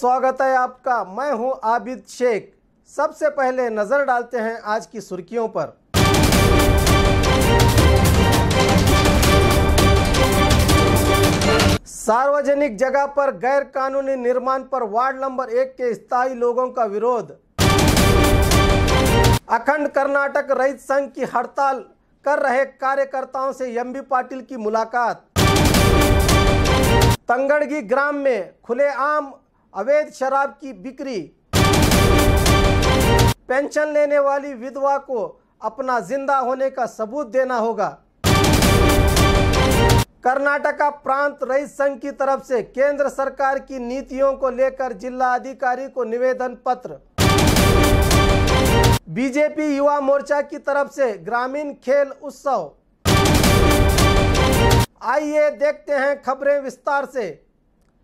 स्वागत है आपका। मैं हूं आबिद शेख। सबसे पहले नजर डालते हैं आज की सुर्खियों पर। सार्वजनिक जगह पर गैर कानूनी निर्माण पर वार्ड नंबर 1 के स्थायी लोगों का विरोध। अखंड कर्नाटक रहित संघ की हड़ताल कर रहे कार्यकर्ताओं से एमबी पाटिल की मुलाकात। तंगड़गी ग्राम में खुलेआम अवैध शराब की बिक्री। पेंशन लेने वाली विधवा को अपना जिंदा होने का सबूत देना होगा। कर्नाटका प्रांत रहित संघ की तरफ से केंद्र सरकार की नीतियों को लेकर जिला अधिकारी को निवेदन पत्र। बीजेपी युवा मोर्चा की तरफ से ग्रामीण खेल उत्सव। आइए देखते हैं खबरें विस्तार से।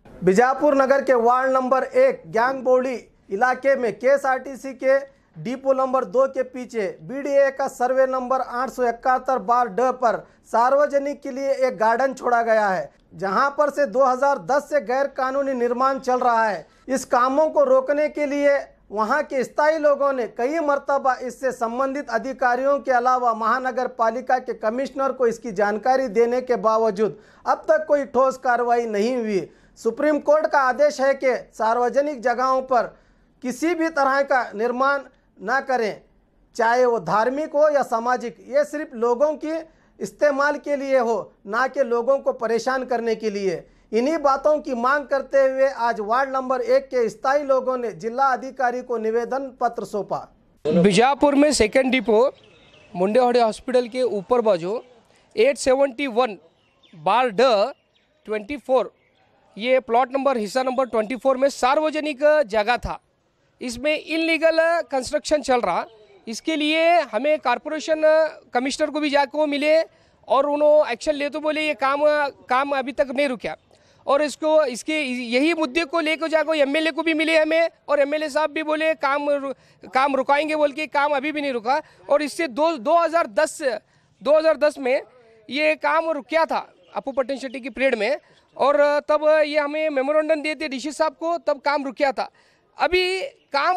बीजापुर नगर के वार्ड नंबर 1 गैंगबोड़ी इलाके में केएसआरटीसी के डिपो नंबर 2 के पीछे बीडीए का सर्वे नंबर 871/ड पर सार्वजनिक के लिए एक गार्डन छोड़ा गया है, जहां पर से 2010 से गैर कानूनी निर्माण चल रहा है। इस कामों को रोकने के लिए वहां के स्थायी लोगों ने कई मर्तबा इससे संबंधित अधिकारियों के अलावा महानगर पालिका के कमिश्नर को इसकी जानकारी देने के बावजूद अब तक कोई ठोस कार्रवाई नहीं हुई। सुप्रीम कोर्ट का आदेश है कि सार्वजनिक जगहों पर किसी भी तरह का निर्माण ना करें, चाहे वो धार्मिक हो या सामाजिक। ये सिर्फ लोगों की इस्तेमाल के लिए हो, ना कि लोगों को परेशान करने के लिए। इन्हीं बातों की मांग करते हुए आज वार्ड नंबर 1 के स्थायी लोगों ने जिला अधिकारी को निवेदन पत्र सौंपा। बीजापुर में सेकंड डिपो मुंडेवाड़ी हॉस्पिटल के ऊपर बाजू 871/24 ये प्लॉट नंबर हिस्सा नंबर 24 में सार्वजनिक जगह था। इसमें इनलीगल कंस्ट्रक्शन चल रहा। इसके लिए हमें कॉरपोरेशन कमिश्नर को भी जाकर मिले और उन्होंने एक्शन ले तो बोले ये काम अभी तक नहीं रुका। और इसके यही मुद्दे को लेकर जाकर एमएलए को भी मिले हमें, और एमएलए साहब भी बोले काम रुकाएंगे बोल के। काम अभी भी नहीं रुका। और इससे 2010 में ये काम रुका था अपू पट्टन शेट्टी की पीरियड में, और तब ये हमें मेमोरेंडम देते डीसी साहब को, तब काम रुका था। अभी काम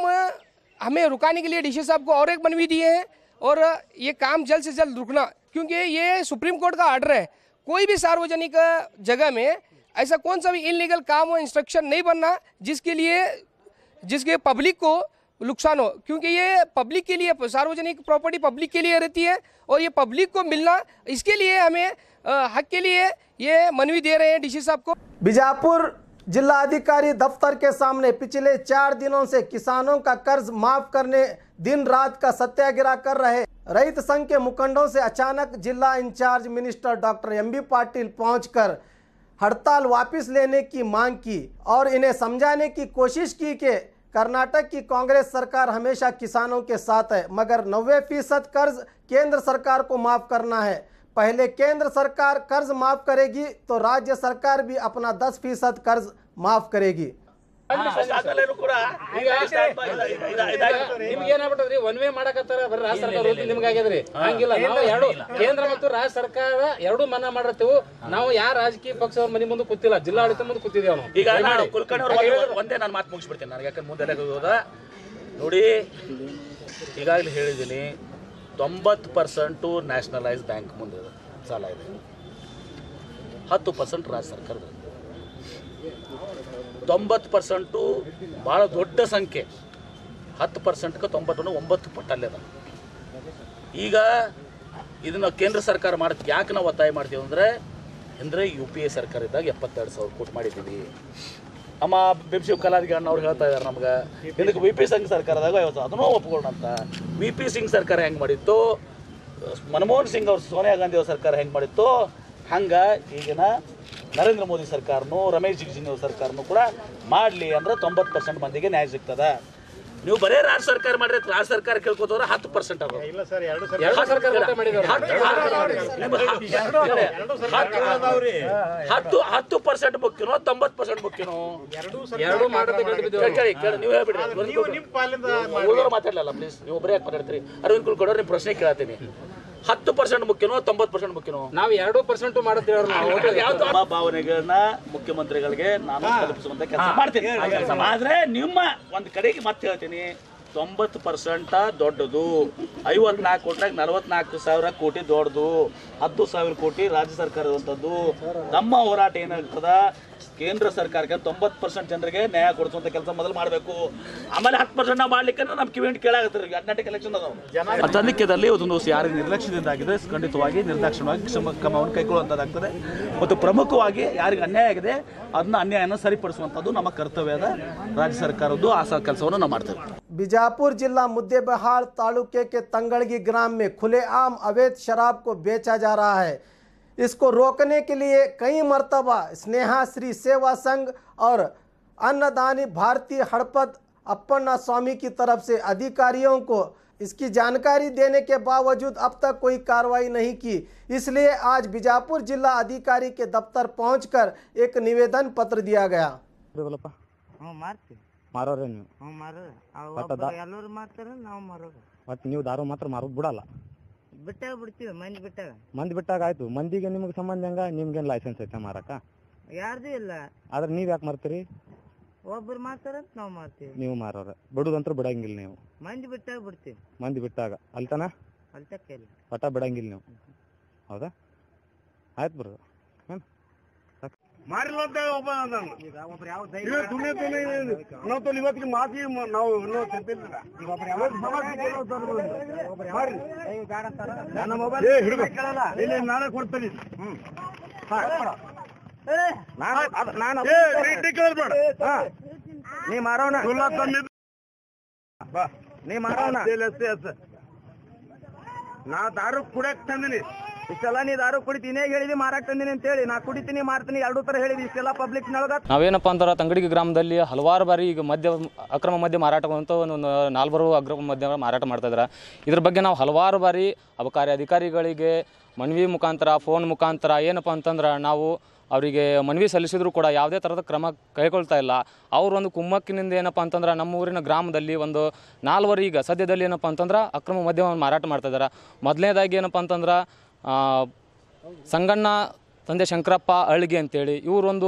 हमें रुकाने के लिए डीसी साहब को और एक मनवी दिए हैं, और ये काम जल्द से जल्द रुकना, क्योंकि ये सुप्रीम कोर्ट का आर्डर है। कोई भी सार्वजनिक जगह में ऐसा कौन सा भी इनलीगल काम और इंस्ट्रक्शन नहीं बनना जिसके पब्लिक को नुकसान हो, क्योंकि ये पब्लिक के लिए, सार्वजनिक प्रॉपर्टी पब्लिक के लिए रहती है, और ये पब्लिक को मिलना, इसके लिए हमें हक के लिए ये मनवी दे रहे हैं डीसी साहब को। बीजापुर जिला अधिकारी दफ्तर के सामने पिछले 4 दिनों से किसानों का कर्ज माफ करने दिन रात का सत्याग्रह कर रहे रहित संघ के मुखंडों से अचानक जिला incharge minister doctor MB Patil पहुंचकर हड़ताल वापस लेने की मांग की और इन्हें समझाने की कोशिश की कि कर्नाटक की कांग्रेस सरकार हमेशा किसानों के साथ है, मगर 90% कर्ज केंद्र सरकार को माफ करना है। पहले केंद्र सरकार कर्ज माफ करेगी तो राज्य सरकार भी अपना 10% कर्ज माफ करेगी। ನಿಮ್ಗೇನಾಗ್ಬಿಟ್ಟದ್ರಿ ಒನ್ ವೇ ಮಾಡಕತ್ತಾರ ಬರೀ ರಾಜ್ಯ ಸರ್ಕಾರ ನಿಮ್ಗೆ ಆಗ್ಯದ್ರಿ ಹಂಗಿಲ್ಲ ನಾವು ಎರಡು ಕೇಂದ್ರ ಮತ್ತು ರಾಜ್ಯ ಸರ್ಕಾರ ಎರಡು ಮನ್ನಾ ಮಾಡಿರ್ತೀವಿ ನಾವು ಯಾರ ರಾಜಕೀಯ ಪಕ್ಷ ಮನೆ ಮುಂದೆ ಕೂತಿಲ್ಲ ಜಿಲ್ಲಾಡಳಿತ ಮುಂದೆ ಕೂತಿದ್ದೇವೆ ನಾವು ಈಗ ಕುಲಕರ್ಣಿ ಅವರು ಒಂದೇ ನಾನು ಮಾತು ಮುಗಿಸ್ಬಿಡ್ತೇನೆ ನನಗೆ ಯಾಕಂದ್ರೆ ಮುಂದೆ ಹೋದ ನೋಡಿ ಈಗಾಗಲೇ ಹೇಳಿದ್ದೀನಿ 90% ನ್ಯಾಷನಲೈಸ್ ಬ್ಯಾಂಕ್ ಮುಂದೆ ಸಾಲ ಇದೆ 10% ರಾಜ್ಯ ಸರ್ಕಾರದ 90% ಭಾಳ ದೊಡ್ಡ ಸಂಖ್ಯೆ 10%ಕ್ಕೆ 9 ಪಟ್ಟಲ್ಲದ ಈಗ ಇದನ್ನು ಕೇಂದ್ರ ಸರ್ಕಾರ ಮಾಡೋಕ್ಕೆ ಯಾಕೆ ನಾವು ಒತ್ತಾಯ ಮಾಡ್ತೀವಿ ಅಂದರೆ UPA ಸರ್ಕಾರ ಇದ್ದಾಗ 72,000 ಕೋಟಿ ಮಾಡಿದ್ದೀವಿ ಅಮ್ಮ ಬಿಪ್ಸಿವ್ ಕಲಾಧಿಕಾರನ ಅವ್ರು ಹೇಳ್ತಾ ಇದ್ದಾರೆ ನಮ್ಗೆ ಇದಕ್ಕೆ VP ಸಿಂಗ್ ಸರ್ಕಾರದಾಗ ಅದನ್ನೂ ಒಪ್ಕೊಳ್ಳೋಣ ಅಂತ VP ಸಿಂಗ್ ಸರ್ಕಾರ ಹೆಂಗೆ ಮಾಡಿತ್ತು ಮನಮೋಹನ್ ಸಿಂಗ್ ಅವ್ರು ಸೋನಿಯಾ ಗಾಂಧಿ ಅವ್ರ ಸರ್ಕಾರ ಹೆಂಗೆ ಮಾಡಿತ್ತು ಹಂಗೆ ಈಗಿನ ನರೇಂದ್ರ ಮೋದಿ ಸರ್ಕಾರನೂ ರಮೇಶ್ ಜಿಗಜಿಣಗಿ ಸರ್ಕಾರನೂ ಕೂಡ ಮಾಡಲಿ ಅಂದ್ರೆ 90% ಮಂದಿಗೆ ನ್ಯಾಯ ಸಿಗ್ತದೆ ನೀವು ಬರೇ ರಾಜ್ಯ ಸರ್ಕಾರ ಮಾಡಿದ್ರೆ ರಾಜ್ಯ ಸರ್ಕಾರ ಕೇಳ್ಕೋತವ್ರೆ 10% ಆಗೋದು ಇಲ್ಲ ಸರ್ ಎರಡು ಸರ್ಕಾರ ಮಾಡಿದ್ರು 10% ಮುಖ್ಯನೋ 90% ಮುಖ್ಯನೋ ಎರಡು ಮಾಡೋದಕ್ಕೆ ನೀವು ಹೇಳ್ಬಿಡ್ರಿ ನೀವು ನಿಮ್ಮ ಪಾಲಿಂದ ಮಾತಾಡಲ್ಲ ಪ್ಲೀಸ್ ನೀವು ಒಬ್ಬರೇ ಯಾಕೆ ಮಾತಾಡ್ತೀರಿ ಅರವಿಂದ್ ಕುಲಕರ್ಣಿ ಅವ್ರ ನಿಮ್ಮ ಪ್ರಶ್ನೆ ಕೇಳ್ತೀನಿ 10% ಮುಖ್ಯನೋ 90% ಮುಖ್ಯನೋ? ನಾವು 2% ಮಾಡುತ್ತೇವೆ. ನಮ್ಮ ಭಾವನೆಗಳನ್ನ ಮುಖ್ಯಮಂತ್ರಿಗಳಿಗೆ ನಾನು ತಲುಪಿಸುವಂತ ಕೆಲಸ ಮಾಡ್ತೀನಿ. ಆದ್ರೆ ನಿಮ್ಮ ಒಂದು ಕಡೆಗೆ ಮತ್ತೆ ಹೇಳ್ತೀನಿ, 90% ದೊಡ್ಡದು, 54 ಕೋಟಿನಾಗ 44,000 ಕೋಟಿ ದೊಡ್ಡದು, 10,000 ಕೋಟಿ ರಾಜ್ಯ ಸರ್ಕಾರದಂಥದ್ದು. ನಮ್ಮ ಹೋರಾಟ ಏನಾಗ್ತದ, ಕೇಂದ್ರ ಸರ್ಕಾರಕ್ಕೆ 90% ಜನರಿಗೆ ನ್ಯಾಯ ಕೊಡಿಸುವಂತ ಕೆಲಸ ಮೊದಲು ಮಾಡಬೇಕು. ಆಮೇಲೆ 10% ನಾವು ಮಾಡ್ಲಿಕ್ಕೆ ನಮ್ಮ ಕಿವಿಂಟ್ ಕೇಳಾಗತ್ತೆ. 18 ಎಲೆಕ್ಷನ್ ಅದಾವ. ತನಿಖೆಯಲ್ಲಿ ಒಂದು ಯಾರಿಗೆ ನಿರ್ಲಕ್ಷ್ಯದಿಂದ ಆಗಿದೆ ಖಂಡಿತವಾಗಿ ನಿರ್ದಾಕ್ಷಿಣ್ಯವಾಗಿ ಕ್ರಮವನ್ನು ಕೈಗೊಳ್ಳುವಂಥದ್ದಾಗ್ತದೆ. ಮತ್ತು ಪ್ರಮುಖವಾಗಿ ಯಾರಿಗೆ ಅನ್ಯಾಯ ಆಗಿದೆ ಅದನ್ನ ಅನ್ಯಾಯನ ಸರಿಪಡಿಸುವಂಥದ್ದು ನಮ್ಮ ಕರ್ತವ್ಯದ ರಾಜ್ಯ ಸರ್ಕಾರದ್ದು. ಆ ಕೆಲಸವನ್ನು ನಾವು ಮಾಡ್ತೇವೆ. बीजापुर जिला मुद्देबिहार तालुके के तंगड़गी ग्राम में खुलेआम अवैध शराब को बेचा जा रहा है। इसको रोकने के लिए कई मर्तबा स्नेहा श्री सेवा संघ और अन्नदानी भारतीय हड़पत अप्पन्ना स्वामी की तरफ से अधिकारियों को इसकी जानकारी देने के बावजूद अब तक कोई कार्रवाई नहीं की। इसलिए आज बीजापुर जिला अधिकारी के दफ्तर पहुंचकर एक निवेदन पत्र दिया गया। ಮಾರೋರೆ ನೀವು ಎಲ್ಲರೂ ಮಾಡ್ತಾರೆ, ನಾವು ಮಾರೋರು. ಮತ್ತೆ ನೀವು ದಾರು ಮಾತ್ರ ಮಾರೋದು ಬಿಡಲ್ಲ. ಬಿಡ್ತೀವಿ ಮಂದಿ ಬಿಟ್ಟಾಗ ಆಯ್ತು. ಮಂದಿಗೆ ನಿಮ್ಗೆ ಸಂಬಂಧ ಹೆಂಗ? ನಿಮ್ಗೇನು ಲೈಸೆನ್ಸ್ ಐತೆ ಮಾರಕ? ಯಾರ್ದು ಇಲ್ಲ. ಆದ್ರೆ ನೀವ್ ಯಾಕೆ ಮಾರ್ತೀರಿ? ಒಬ್ರು ಮಾಡ್ತಾರಂತ ನಾವು ಮಾಡ್ತೀವಿ. ನೀವು ಮಾರೋರೆ ಬಿಡುದಂತ್ರ ಬಿಡಂಗಿಲ್ಲ ನೀವು. ಮಂದಿ ಬಿಟ್ಟಾಗ ಬಿಡ್ತೀವಿ. ಮಂದಿ ಬಿಟ್ಟಾಗ ಅಲ್ತಾನ ಅಲ್ತಕ್ಕಿಲ್ಲ ಪಟ ಬಿಡಂಗಿಲ್ಲ ನೀವು. ಹೌದಾ? ಆಯ್ತು ಬರೋದು. ನಾನೇ ಕೊಡ್ತೀನಿ. ನೀ ಮಾರೋಣ, ನೀ ಮಾರೋಣ. ನಾ ದಾರು ಕುಡಿಯಕ್ ತಂದಿನಿ. ಇಷ್ಟೆಲ್ಲ ನೀ ದಾರು ಕುಡಿತೀನಿ ಹೇಳಿದಿ, ಮಾರಾಕ್ ತಂದಿನಿ ಅಂತ ಹೇಳಿ. ನಾ ಕುಡಿತೀನಿ ಮಾರ್ತೀನಿ ಎರಡೂ ತರ ಹೇಳಿದಿ. ಇಷ್ಟೆಲ್ಲ ಪಬ್ಲಿಕ್ ನೊಳಗ ನಾವೇನಪ್ಪ ಅಂದ್ರೆ ತಂಗಡಿಗೆ ಗ್ರಾಮದಲ್ಲಿ ಹಲವಾರು ಬಾರಿ ಈಗ ಅಕ್ರಮ ಮದ್ಯ ಮಾರಾಟವಂತ ಒಂದು 4 ಅಕ್ರಮ ಮದ್ಯ ಮಾರಾಟ ಮಾಡ್ತಾ ಇದ್ದಾರೆ. ಇದ್ರ ಬಗ್ಗೆ ನಾವು ಹಲವಾರು ಬಾರಿ ಅಬಕಾರಿ ಅಧಿಕಾರಿಗಳಿಗೆ ಮನವಿ ಮುಖಾಂತರ, ಫೋನ್ ಮುಖಾಂತರ ಏನಪ್ಪ ಅಂತಂದ್ರೆ ನಾವು ಅವರಿಗೆ ಮನವಿ ಸಲ್ಲಿಸಿದ್ರು ಕೂಡ ಯಾವುದೇ ಥರದ ಕ್ರಮ ಕೈಗೊಳ್ತಾ ಇಲ್ಲ. ಅವರು ಒಂದು ಕುಮ್ಮಕ್ಕಿನಿಂದ ಏನಪ್ಪ ಅಂತಂದ್ರೆ ನಮ್ಮ ಊರಿನ ಗ್ರಾಮದಲ್ಲಿ ಒಂದು 4 ಈಗ ಸದ್ಯದಲ್ಲಿ ಏನಪ್ಪ ಅಂತಂದ್ರೆ ಅಕ್ರಮ ಮದ್ಯವನ್ನು ಮಾರಾಟ ಮಾಡ್ತಾ ಇದ್ದಾರೆ. ಮೊದಲನೇದಾಗಿ ಏನಪ್ಪ ಅಂತಂದ್ರೆ ಸಂಗಣ್ಣ ತಂದೆ ಶಂಕರಪ್ಪ ಅಳ್ಗೆ ಅಂತೇಳಿ ಇವರೊಂದು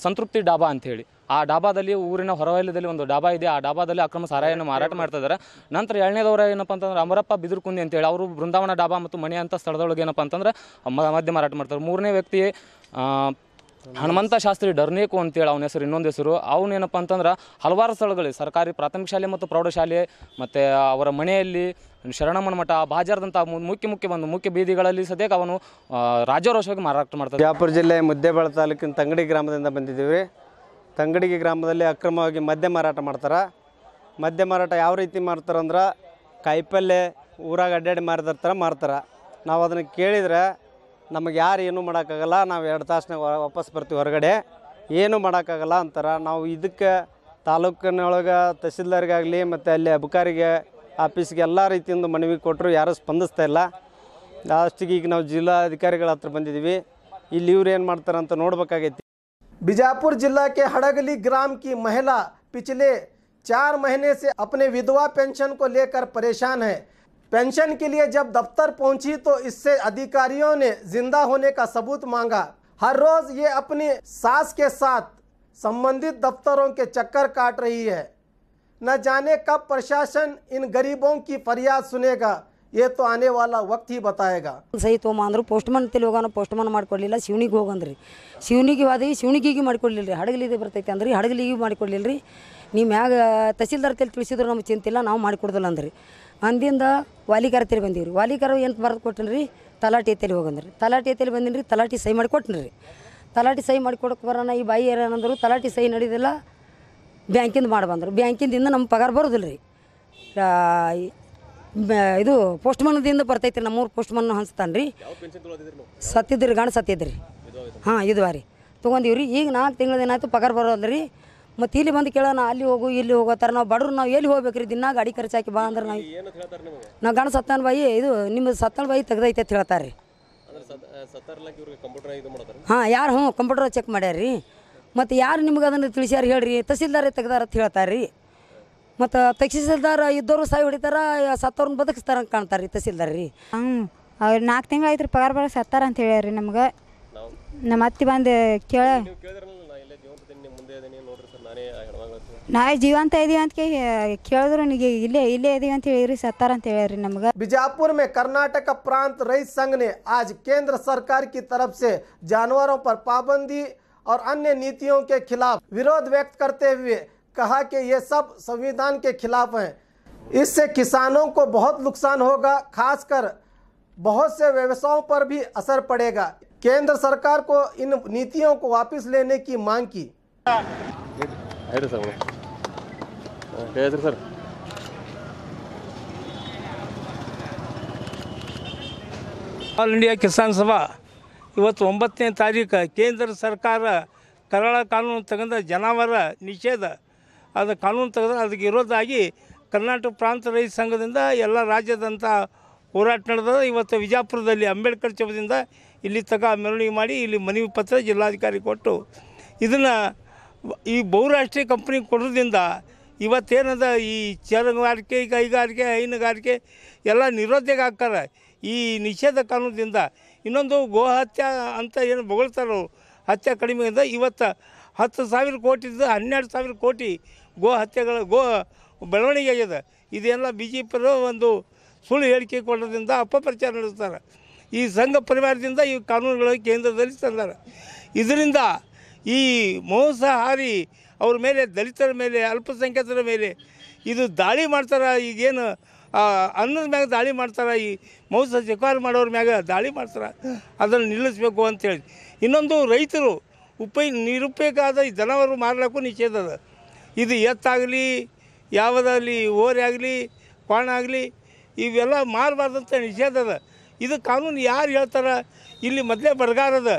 ಸಂತೃಪ್ತಿ ಡಾಬಾ ಅಂಥೇಳಿ, ಆ ಡಾಬಾದಲ್ಲಿ ಊರಿನ ಹೊರವಲಯದಲ್ಲಿ ಒಂದು ಡಾಬಾ ಇದೆ. ಆ ಡಾಬಾದಲ್ಲಿ ಅಕ್ರಮ ಸಾರಾಯನ್ನು ಮಾರಾಟ ಮಾಡ್ತಾ ಇದ್ದಾರೆ. ನಂತರ 2ನೇದವರು ಏನಪ್ಪ ಅಂತಂದ್ರೆ ಅಮರಪ್ಪ ಬಿದಿರುಕುಂದಿ ಅಂತೇಳಿ ಅವರು ಬೃಂದಾವನ ಡಾಬಾ ಮತ್ತು ಮನೆ ಅಂತ ಸ್ಥಳದೊಳಗೆ ಏನಪ್ಪ ಅಂತಂದ್ರೆ ಮದ್ಯ ಮಾರಾಟ ಮಾಡ್ತಾರೆ. 3ನೇ ವ್ಯಕ್ತಿ ಹನುಮಂತ ಶಾಸ್ತ್ರಿ ಡರ್ನೇಕು ಅಂತೇಳಿ ಅವನ ಹೆಸರು, ಇನ್ನೊಂದು ಹೆಸರು. ಅವನೇನಪ್ಪ ಅಂತಂದ್ರೆ ಹಲವಾರು ಸ್ಥಳಗಳಲ್ಲಿ ಸರ್ಕಾರಿ ಪ್ರಾಥಮಿಕ ಶಾಲೆ ಮತ್ತು ಪ್ರೌಢಶಾಲೆ ಮತ್ತು ಅವರ ಮನೆಯಲ್ಲಿ ಶರಣಮ್ಮನ ಮಠ, ಬಾಜಾರದಂಥ ಮುಖ್ಯ ಬೀದಿಗಳಲ್ಲಿ ಸದ್ಯಕ್ಕೆ ಅವನು ರಾಜ್ಯಾರೋಷವಾಗಿ ಮಾರಾಟ ಮಾಡ್ತಾರೆ. ಬಿಜಾಪುರ ಜಿಲ್ಲೆ ಮುದ್ದೇಬಿಹಾಳ ತಾಲೂಕಿನ ತಂಗಡಿ ಗ್ರಾಮದಿಂದ ಬಂದಿದ್ದೀವಿ. ತಂಗಡಿಗೆ ಗ್ರಾಮದಲ್ಲಿ ಅಕ್ರಮವಾಗಿ ಮದ್ಯ ಮಾರಾಟ ಮಾಡ್ತಾರೆ. ಮದ್ಯ ಮಾರಾಟ ಯಾವ ರೀತಿ ಮಾಡ್ತಾರಂದ್ರೆ ಕಾಯಿಪಲ್ಲೆ ಊರಾಗ ಅಡ್ಡಾಡಿ ಮಾರಿದಾರ ಮಾರ್ತಾರೆ. ನಾವು ಅದನ್ನು ಕೇಳಿದರೆ ನಮಗೆ ಯಾರು ಏನೂ ಮಾಡೋಕ್ಕಾಗಲ್ಲ, ನಾವು 2 ತಾಸಿನಾಗ ವಾಪಸ್ ಬರ್ತೀವಿ ಹೊರಗಡೆ, ಏನೂ ಮಾಡೋಕ್ಕಾಗಲ್ಲ ಅಂತಾರೆ. ನಾವು ಇದಕ್ಕೆ ತಾಲೂಕಿನೊಳಗೆ ತಹಸೀಲ್ದಾರ್ಗಾಗಲಿ ಮತ್ತು ಅಲ್ಲಿ ಅಬಕಾರಿಗೆ ಆಫೀಸ್ಗೆ ಎಲ್ಲ ರೀತಿಯಿಂದ ಮನವಿ ಕೊಟ್ಟರು, ಯಾರೂ ಸ್ಪಂದಿಸ್ತಾ ಇಲ್ಲ. ಲಾಸ್ಟಿಗೆ ಈಗ ನಾವು ಜಿಲ್ಲಾಧಿಕಾರಿಗಳ ಹತ್ರ ಬಂದಿದ್ದೀವಿ. ಇಲ್ಲಿ ಇವ್ರು ಏನು ಮಾಡ್ತಾರೆ ಅಂತ ನೋಡ್ಬೇಕಾಗೈತಿ. बीजापुर जिला के हड़गली ग्राम की महिला पिछले 4 महीने से अपने विधवा पेंशन को लेकर परेशान है। पेंशन के लिए जब दफ्तर पहुंची तो इससे अधिकारियों ने जिंदा होने का सबूत मांगा। हर रोज ये अपनी सास के साथ संबंधित दफ्तरों के चक्कर काट रही है। न जाने कब प्रशासन इन गरीबों की फरियाद सुनेगा, ये तो आने वाला वक्त ही बताएगा। सही तो अंದ್ರು ಪೋಸ್ಟ್ಮನ್ ತಲೆ ಹೋಗೋಣ, ಪೋಸ್ಟ್ಮನ್ ಮಾಡ್ಕೊಡ್ಲಿಲ್ಲ. ಶಿವನಿಗೆ ಹೋಗಂದ್ರಿ, ಶಿವನಿಗೆ ಹೋದ್ವಿ, ಶಿವನಿಗೆ ಮಾಡಿಕೊಡ್ಲಿಲ್ಲ ರೀ. ಹಡಗಲಿದೆ ಬರ್ತೈತೆ ಅಂದ್ರಿ, ಹಡಗಲಿಗೆ ಮಾಡಿಕೊಡ್ಲಿಲ್ಲ ರೀ. ನೀವು ಮ್ಯಾಗ ತಹಸೀಲ್ದಾರ್ ತಲೆ ತಿಳಿಸಿದ್ರು ನಮ್ಗೆ ಚಿಂತಿಲ್ಲ, ನಾವು ಮಾಡಿಕೊಡ್ದಿಲ್ಲ ಅಂದ್ರಿ. ಅಂದಿಂದ ವಾಲಿಕಾರ ತಲೆ ಬಂದೀವಿ. ವಾಲಿಕಾರ ಏನು ಬರೆದು ಕೊಟ್ಟನು ರೀ, ತಲಾಟಿ ತಲೆ ಹೋಗಂದ್ರಿ. ತಲಾಟಿ ತಲೆ ಬಂದಿನಿ ರೀ, ತಲಾಟಿ ಸಹಿ ಮಾಡಿ ಕೊಟ್ಟನು ರೀ. ತಲಾಟಿ ಸಹಿ ಮಾಡಿ ಕೊಡೋಕೆ ಬರೋಣ, ಈ ಬಾಯಿ ಏನಂದ್ರು ತಲಾಟಿ ಸಹಿ ನಡೆದಿಲ್ಲ, ಬ್ಯಾಂಕಿಂದ ಮಾಡಿ ಬಂದರು. ಬ್ಯಾಂಕಿಂದ ನಮ್ಮ ಪಗಾರ ಬರೋದಿಲ್ಲ ರೀ. ಇದು ಪೋಸ್ಟ್ಮನ್ದಿಂದ ಬರ್ತೈತಿ. ನಮ್ಮೂರು ಪೋಸ್ಟ್ಮನ್ ಹಂಚ್ತಾನೆ ರೀ. ಸತ್ತಿದ್ರಿ, ಗಂಡು ಸತ್ತಿದ್ರಿ. ಹಾಂ, ಇದು ರೀ ತೊಗೊಂಡಿವ್ರಿ. ಈಗ 4 ತಿಂಗಳು ಏನಾಯ್ತು, ಪಗಾರ ಬರೋಲ್ಲ ರೀ. ಮತ್ತು ಇಲ್ಲಿ ಬಂದು ಕೇಳೋಣ, ಅಲ್ಲಿ ಹೋಗು ಇಲ್ಲಿ ಹೋಗೋತಾರೆ. ನಾವು ಬಡ್ರು, ನಾವು ಎಲ್ಲಿ ಹೋಗ್ಬೇಕು ರೀ? ದಿನ ಗಾಡಿ ಖರ್ಚು ಹಾಕಿ ಬಾ ಅಂದ್ರೆ ನಾವು ಗಂಡು ಸತ್ತಾನ ಬಾಯಿ, ಇದು ನಿಮ್ಮ ಸತ್ತಾನ ಬಾಯಿ ತೆಗ್ದೈತೆ ಅಂತ ಹೇಳ್ತಾರೆ ರೀ. ಹಾಂ, ಯಾರು ಕಂಪ್ಯೂಟರ್ ಚೆಕ್ ಮಾಡ್ಯಾರ ರೀ. ಮತ್ತು ಯಾರು ನಿಮ್ಗೆ ಅದನ್ನು ತಿಳಿಸ್ಯಾರ ಹೇಳ್ರಿ? ತಹಸೀಲ್ದಾರೇ ತೆಗ್ದಾರ ಅಂತ ಹೇಳ್ತಾರೆ ರೀ. ಮತ್ತು ತಹಸೀಲ್ದಾರ್ ಇದ್ದವರು ಸಾಯಿ ಹೊಡಿತಾರ, ಸತ್ತವ್ರನ್ನ ಬದುಕಿಸ್ತಾರ ಅಂತ ಕಾಣ್ತಾರೆ ರೀ ತಹಸೀಲ್ದಾರ್ ರೀ. ಅವ್ರು 4 ತಿಂಗಳು ಆಯ್ತು ರೀ ಪಗಾರ ಬರೋ ಸತ್ತಾರ ಅಂತ ಹೇಳ್ಯಾರ ನಮ್ಗೆ. ನಮ್ಮ ಅತ್ತಿ ಬಂದು ನಾವೇ ಜೀವಂತ ಇದೀವಿ ಅಂತ ಕೇಳಿದ್ರು ಇಲ್ಲೇ ಇದೀವಿ ಅಂತ ಹೇಳಿರಿ, ಸತ್ತಾರ ಅಂತ ಹೇಳ್ಯಾರ ನಮ್ಗೆ. बीजापुर में कर्नाटक प्रांत रईस संघ ने आज केंद्र सरकार की तरफ से जानवरों पर पाबंदी और अन्य नीतियों के खिलाफ विरोध व्यक्त करते हुए कहा कि ये सब संविधान के खिलाफ हैं। इससे किसानों को बहुत नुकसान होगा, खासकर बहुत से व्यवसायों पर भी असर पड़ेगा। केंद्र सरकार को इन नीतियों को वापस लेने की मांग की। सर ಆಲ್ ಇಂಡಿಯಾ ಕಿಸಾನ್ ಸಭಾ ಇವತ್ತು 9ನೇ ತಾರೀಕು ಕೇಂದ್ರ ಸರ್ಕಾರ ಕರಾಳ ಕಾನೂನು ತಗೊಂಡ ಜಾನುವಾರು ನಿಷೇಧ ಅದು ಕಾನೂನು ತೆಗೆದು ಅದಕ್ಕೆ ವಿರೋಧವಾಗಿ ಕರ್ನಾಟಕ ಪ್ರಾಂತ ರೈತ ಸಂಘದಿಂದ ಎಲ್ಲ ರಾಜ್ಯದಂಥ ಹೋರಾಟ ನಡೆದ. ಇವತ್ತು ವಿಜಯಪುರದಲ್ಲಿ ಅಂಬೇಡ್ಕರ್ ಚೌಕದಿಂದ ಇಲ್ಲಿ ಮೆರವಣಿಗೆ ಮಾಡಿ ಇಲ್ಲಿ ಮನವಿ ಪತ್ರ ಜಿಲ್ಲಾಧಿಕಾರಿ ಕೊಟ್ಟು ಇದನ್ನು ಈ ಬಹುರಾಷ್ಟ್ರೀಯ ಕಂಪ್ನಿ ಕೊಡೋದ್ರಿಂದ ಇವತ್ತೇನದ ಈ ಚರಗಾರಿಕೆ, ಕೈಗಾರಿಕೆ, ಹೈನುಗಾರಿಕೆ ಎಲ್ಲ ನಿರೋಧಕ ಆಗ್ತಾರೆ ಈ ನಿಷೇಧ ಕಾನೂನದಿಂದ. ಇನ್ನೊಂದು ಗೋ ಹತ್ಯೆ ಅಂತ ಏನು ಬೊಗಳ್ತಾರೋ ಹತ್ಯೆ ಕಡಿಮೆಯಿಂದ ಇವತ್ತು 10,000 ಕೋಟಿಯಿಂದ 12,000 ಕೋಟಿ ಗೋ ಹತ್ಯೆಗಳ ಬೆಳವಣಿಗೆ ಆಗಿದೆ. ಇದೆಲ್ಲ BJP ಒಂದು ಸುಳ್ಳು ಹೇಳಿಕೆ ಕೊಡೋದ್ರಿಂದ ಅಪಪ್ರಚಾರ ನಡೆಸ್ತಾರೆ. ಈ ಸಂಘ ಪರಿವಾರದಿಂದ ಈ ಕಾನೂನುಗಳು ಕೇಂದ್ರದಲ್ಲಿ ತಂದಾರೆ. ಇದರಿಂದ ಈ ಮಾಂಸಾಹಾರಿ ಅವ್ರ ಮೇಲೆ, ದಲಿತರ ಮೇಲೆ, ಅಲ್ಪಸಂಖ್ಯಾತರ ಮೇಲೆ ಇದು ದಾಳಿ ಮಾಡ್ತಾರೆ. ಈಗೇನು ಅನ್ನದ ಮ್ಯಾಗ ದಾಳಿ ಮಾಡ್ತಾರೆ, ಈ ಮಾಂಸ ಶಿಕಾರ ಮಾಡೋರ ಮ್ಯಾಗ ದಾಳಿ ಮಾಡ್ತಾರೆ. ಅದನ್ನು ನಿಲ್ಲಿಸಬೇಕು ಅಂತೇಳಿ. ಇನ್ನೊಂದು ರೈತರು ನಿರುಪಯೋಗ ಆದ ಈ ದನವರು ಮಾರಲಿಕ್ಕೂ ನಿಷೇಧ ಅದ. ಇದು ಎತ್ತಾಗಲಿ, ಯಾವುದಾಗಲಿ, ಓರೆ ಆಗಲಿ, ಕ್ವಾಣ ಆಗಲಿ ಇವೆಲ್ಲ ಮಾರಬಾರ್ದಂತ ನಿಷೇಧ ಅದ. ಇದು ಕಾನೂನು ಯಾರು ಹೇಳ್ತಾರೆ? ಇಲ್ಲಿ ಮೊದಲೇ ಬರಗಾರದ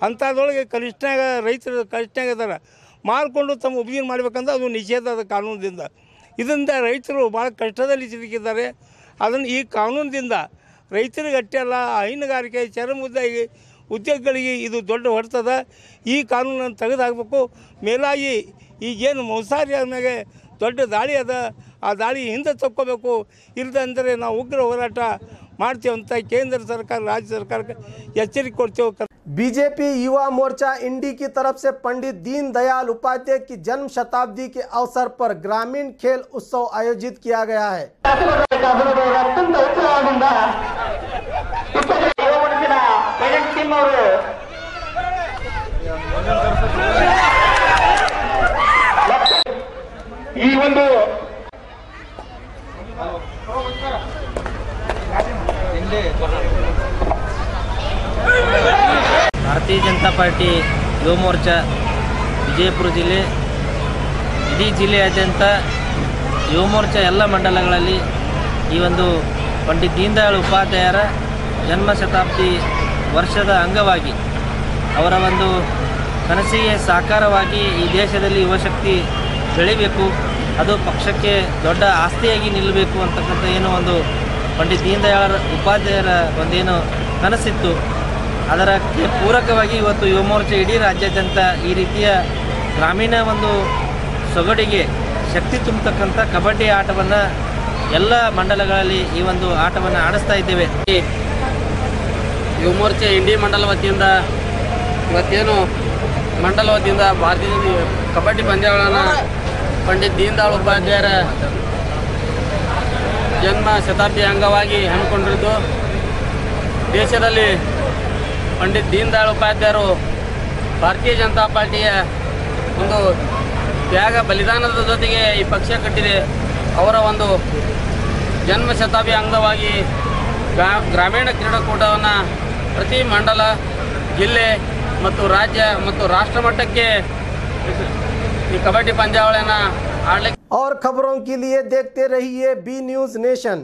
ಅಂಥದ್ರೊಳಗೆ ಕನಿಷ್ಠನಾಗ ರೈತರು ಕನಿಷ್ಠನಾಗ ಅದಾರ, ಮಾರಿಕೊಂಡು ತಮ್ಮ ಉಪಜೀವನ ಮಾಡಬೇಕಂದ್ರೆ ಅದು ನಿಷೇಧ ಅದ ಕಾನೂನದಿಂದ. ಇದರಿಂದ ರೈತರು ಭಾಳ ಕಷ್ಟದಲ್ಲಿ ಸಿಲುಕಿದ್ದಾರೆ. ಅದನ್ನು ಈ ಕಾನೂನದಿಂದ ರೈತರಿಗೆ ಅಷ್ಟೇ ಅಲ್ಲ, ಹೈನುಗಾರಿಕೆ, ಚರ್ಮೋದ್ಯೋಗಿ ಉದ್ಯೋಗಗಳಿಗೆ ಇದು ದೊಡ್ಡ ಹೊಡ್ತದ. ಈ ಕಾನೂನನ್ನು ತೆಗೆದುಹಾಕಬೇಕು. ಮೇಲಾಗಿ ಈಗೇನು ಮಾಂಸಾಹಾರಿ ಆದ್ಮೇಲೆ ದೊಡ್ಡ ದಾಳಿ ಅದ, ಆ ದಾಳಿ ಹಿಂದೆ ತಕ್ಕೋಬೇಕು. ಇಲ್ಲದಂದರೆ ನಾವು ಉಗ್ರ ಹೋರಾಟ ಮಾಡ್ತೀವಿ ಅಂತ ಕೇಂದ್ರ ಸರ್ಕಾರ, ರಾಜ್ಯ ಸರ್ಕಾರಕ್ಕೆ ಎಚ್ಚರಿಕೆ ಕೊಡ್ತೇವೆ. बीजेपी युवा मोर्चा इंडी की तरफ से पंडित दीनदयाल उपाध्याय की जन्म शताब्दी के अवसर पर ग्रामीण खेल उत्सव आयोजित किया गया है। ಭಾರತೀಯ ಜನತಾ ಪಾರ್ಟಿ ಯುವ ಮೋರ್ಚಾ ವಿಜಯಪುರ ಜಿಲ್ಲೆ, ಇಡೀ ಜಿಲ್ಲೆಯಾದ್ಯಂತ ಯುವ ಮೋರ್ಚಾ ಎಲ್ಲ ಮಂಡಲಗಳಲ್ಲಿ ಈ ಒಂದು ಪಂಡಿತ್ ದೀನದಯಾಳ್ ಉಪಾಧ್ಯಾಯರ ಜನ್ಮ ಶತಾಬ್ದಿ ವರ್ಷದ ಅಂಗವಾಗಿ ಅವರ ಒಂದು ಕನಸಿಗೆ ಸಾಕಾರವಾಗಿ ಈ ದೇಶದಲ್ಲಿ ಯುವಶಕ್ತಿ ಬೆಳಿಬೇಕು, ಅದು ಪಕ್ಷಕ್ಕೆ ದೊಡ್ಡ ಆಸ್ತಿಯಾಗಿ ನಿಲ್ಲಬೇಕು ಅಂತಕ್ಕಂಥ ಏನೋ ಒಂದು ಪಂಡಿತ್ ದೀನದಯಾಳ್ ಉಪಾಧ್ಯಾಯರ ಒಂದೇನು ಕನಸಿತ್ತು, ಅದಕ್ಕೆ ಪೂರಕವಾಗಿ ಇವತ್ತು ಯುವ ಮೋರ್ಚಾ ಇಡೀ ರಾಜ್ಯಾದ್ಯಂತ ಈ ರೀತಿಯ ಗ್ರಾಮೀಣ ಒಂದು ಸೊಗಡಿಗೆ ಶಕ್ತಿ ತುಂಬತಕ್ಕಂಥ ಕಬಡ್ಡಿ ಆಟವನ್ನು ಎಲ್ಲ ಮಂಡಲಗಳಲ್ಲಿ ಈ ಒಂದು ಆಟವನ್ನು ಆಡಿಸ್ತಾ ಇದ್ದೇವೆ. ಯುವ ಮೋರ್ಚಾ ಇಂಡಿ ಮಂಡಲ ವತಿಯಿಂದ ಇವತ್ತೇನು ಮಂಡಲ ವತಿಯಿಂದ ಭಾರತೀಯ ಕಬಡ್ಡಿ ಪಂದ್ಯಗಳನ್ನು ಪಂಡಿತ್ ದೀನದಯಾಳ್ ಉಪಾಧ್ಯಾಯರ ಜನ್ಮ ಶತಾಬ್ದಿ ಅಂಗವಾಗಿ ಹಮ್ಮಿಕೊಂಡಿದ್ದು, ದೇಶದಲ್ಲಿ ಪಂಡಿತ್ ದೀನದಯಾಳ್ ಉಪಾಧ್ಯಾಯರು ಭಾರತೀಯ ಜನತಾ ಪಾರ್ಟಿಯ ಒಂದು ತ್ಯಾಗ ಬಲಿದಾನದ ಜೊತೆಗೆ ಈ ಪಕ್ಷ ಕಟ್ಟಿದೆ. ಅವರ ಒಂದು ಜನ್ಮ ಶತಾಬ್ದಿ ಅಂಗವಾಗಿ ಗ್ರಾಮೀಣ ಕ್ರೀಡಾಕೂಟವನ್ನು ಪ್ರತಿ ಮಂಡಲ, ಜಿಲ್ಲೆ ಮತ್ತು ರಾಜ್ಯ ಮತ್ತು ರಾಷ್ಟ್ರ ಮಟ್ಟಕ್ಕೆ ಈ ಕಬಡ್ಡಿ ಪಂದ್ಯಾವಳಿಯನ್ನು ಆಡಲಿಕ್ಕೆ। और खबरों के लिए देखते रहिए बी न्यूज़ नेशन।